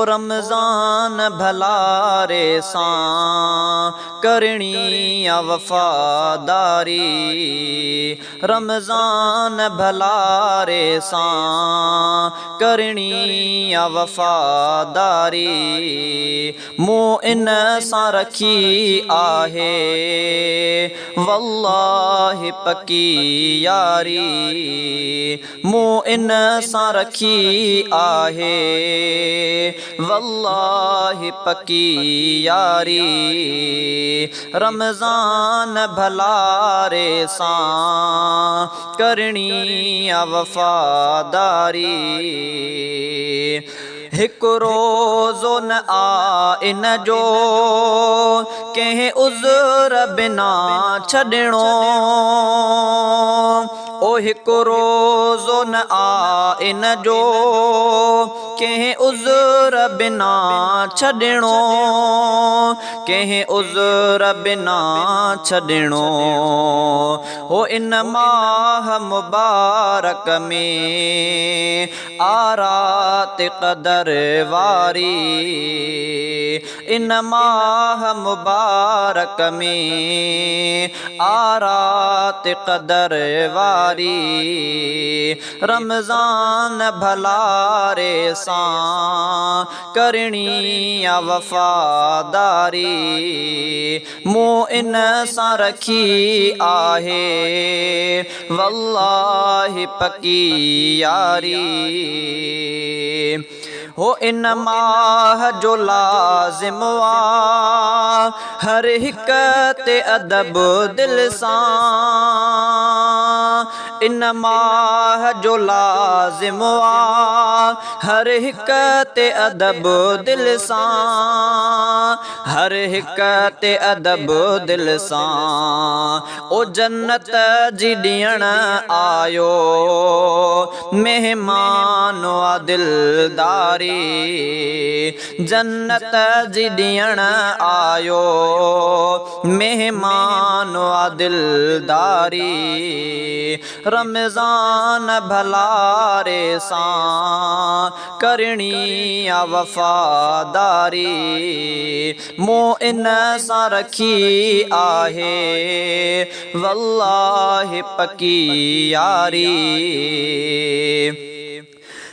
रमज़ान भलारे सां करणी आ वफ़ादारी। रमज़ान भलारे सां करणी आ वफ़ादारी। मूं इन सां रखी आहे वल्लाहि पकी यारी। मूं इन सां रखी आहे वल्लाहि पकी यारी। रमज़ान भलारे सां करणी आ वफ़ादारी। हिकु रोज़ो न आ इन जो कंहिं उज़्र बिना छॾिणो। ओ हिकु रोज़ो न आ इन जो कंहिं उज़्र बिना छॾिणो। कंहिं उज़्र बिना छॾिणो। हो इन माह मुबारक में आ रात क़दर वारी। इन माह मुबारक में आ रात क़दर वारी। रमज़ान भलारे सां करणी आ वफ़ादारी। मूं इन सां रखी आहे वल्लाहि पकी यारी। हो इन माह जो लाज़िम आ हर हिक ते अदब दिल सां। इन माह जो लाज़िम आ हर हिक ते अदब दिल सां। हर हिक ते अदब दिल सां। ओ जन्नत जी ॾियण आयो मेहमान आ दिलदारी। जन्नत जी ॾियण आयो मेहमान आ दिलदारी। रमज़ान भलारे सां करणी आ वफ़ादारी। मूं इन सां रखी आहे वल्लाहि पकी यारी।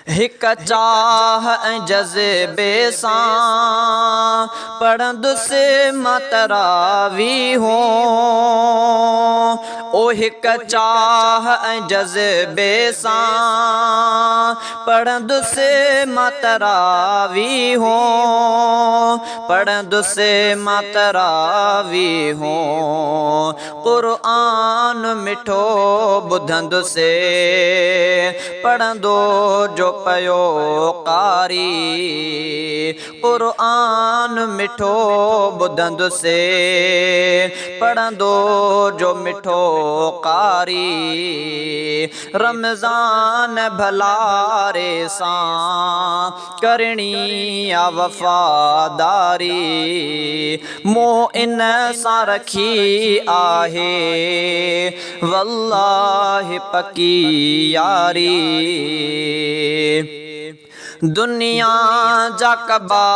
हिक चाह ऐं जज़्बे सां पढ़ंदुसि मां तरावीह। ओ हिक चाह ऐं जज़्बे सां पढ़ंदुसि मां तरावीह। पढ़ंदुसि मां तरावीह। क़ुर्आन मिठो ॿुधंदुसि पढ़ंदो जो पयो कारी। क़ुर्आन मिठो ॿुधंदुसि पढ़ंदो जो मिठो कारी। रमज़ान भलारे सां करणी आ वफ़ादारी। मूं इन सां रखी आहे वल्लाहि पकी यारी। दुनिया जा कबा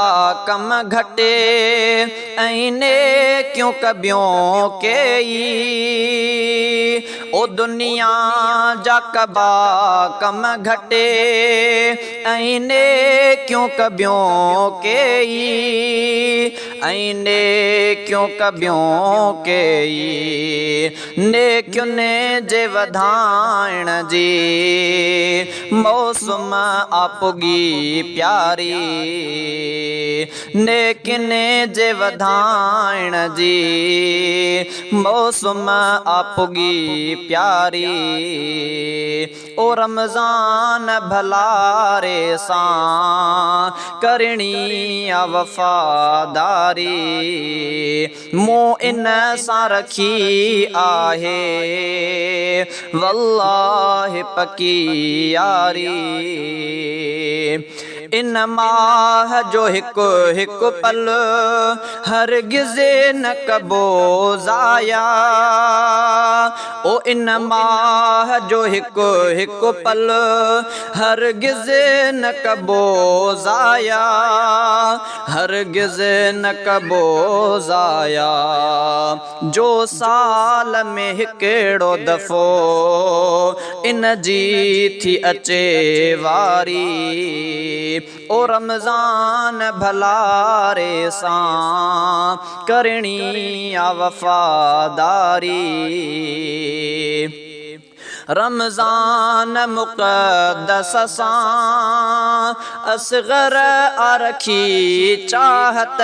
कम घटे ऐं नेकियूं कबियूं कई। ओ दुनिया जा कबा कम घटे ऐं नेकियूं कबियूं कई। ऐं नेकियूं कबियूं कई। नेकियुनि जे वधाइण जी मौसम आपुगी प्यारी। नेकियुनि जे वधाइण जी मौसम आपुगी प्यारी। ओ रमज़ान भलारे सां करणी आ वफ़ादारी। मूं इन सां रखी आहे वल्लाहि पकी यारी। इन माह जो हिकु हिकु पल हरगिज़ न कबो ज़ाया। ओ इन माह जो हिकु हिकु पल हरगिज़ न कबो ज़ाया। हरगिज़ न कबो ज़ाया। जो साल में हिकिड़ो दफ़ो इन जी थी अचे वारी, ओ रमज़ान भलारे सां करणी आ वफ़ादारी। रमज़ान मुक़द्दस सां असग़र रखी चाहत,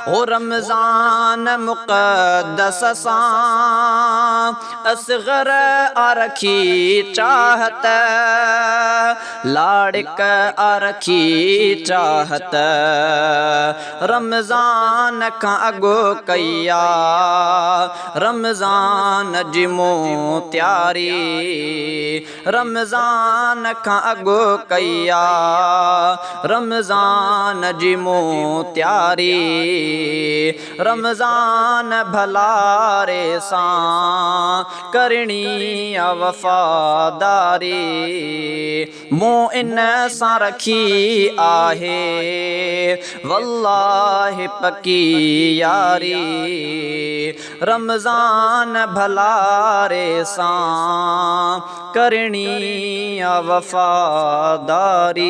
ओ रमज़ान मुक़द्दस सां असग़र रखी चाहत, लाड़िक रखी चाहत। रमज़ान खां अॻु कया रमज़ान जी मूं त्यारी, रमज़ान खां अॻु कया रमज़ान जी मूं त्यारी। रमज़ान भलारे सां करणी आ वफ़ादारी, मूं इन सां रखी आहे वल्लाहि पकी यारी। रमज़ान भलारे सां करणी आ वफ़ादारी।